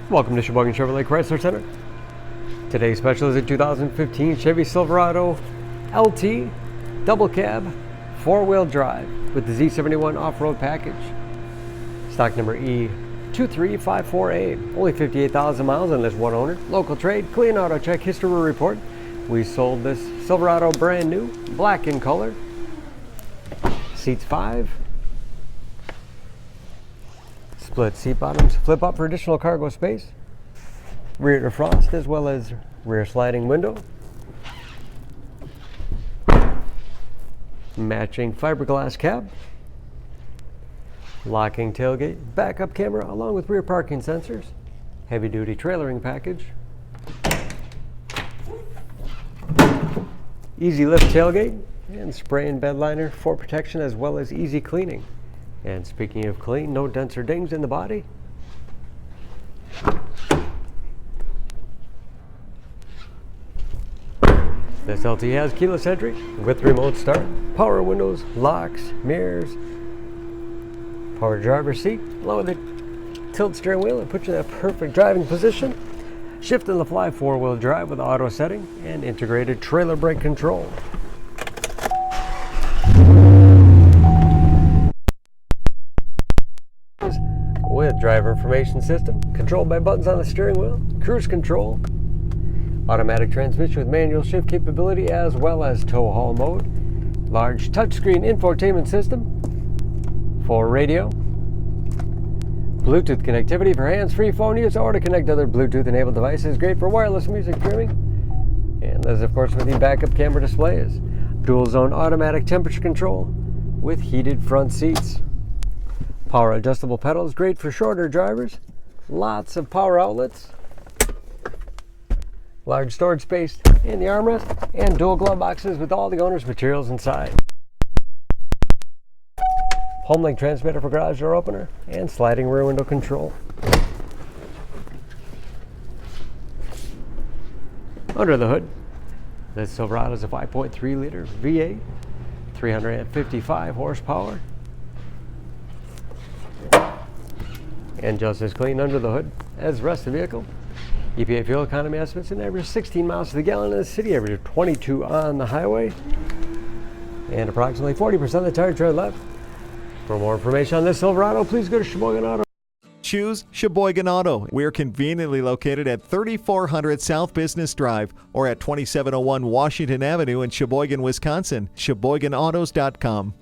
Welcome to Sheboygan Chevrolet Chrysler Center. Today's special is a 2015 Chevy Silverado LT Double Cab 4-wheel drive with the Z71 off-road package. Stock number E2354A. Only 58,000 miles on this one owner. Local trade, clean auto check history report. We sold this Silverado brand new, black in color. Seats 5. Split seat bottoms, flip up for additional cargo space. Rear defrost as well as rear sliding window. Matching fiberglass cab. Locking tailgate, backup camera along with rear parking sensors. Heavy duty trailering package. Easy lift tailgate and spray and bed liner for protection as well as easy cleaning. And speaking of clean, no dents or dings in the body. This LT has keyless entry with remote start, power windows, locks, mirrors, power driver's seat, along with a tilt steering wheel that puts you in that perfect driving position. Shift and the fly 4-wheel drive with auto setting and integrated trailer brake control. With driver information system, controlled by buttons on the steering wheel, cruise control, automatic transmission with manual shift capability as well as tow haul mode, large touchscreen infotainment system, for radio, Bluetooth connectivity for hands-free phone use or to connect other Bluetooth-enabled devices, great for wireless music streaming, and as of course with the backup camera displays, dual zone automatic temperature control with heated front seats. Power adjustable pedals, great for shorter drivers. Lots of power outlets. Large storage space in the armrest and dual glove boxes with all the owner's materials inside. Homelink transmitter for garage door opener and sliding rear window control. Under the hood, this Silverado is a 5.3 liter V8, 355 horsepower. And just as clean under the hood as the rest of the vehicle. EPA fuel economy estimates an average 16 miles to the gallon in the city, average of 22 on the highway, and approximately 40% of the tire tread left. For more information on this Silverado, please go to Sheboygan Auto. Choose Sheboygan Auto. We're conveniently located at 3400 South Business Drive or at 2701 Washington Avenue in Sheboygan, Wisconsin. SheboyganAutos.com.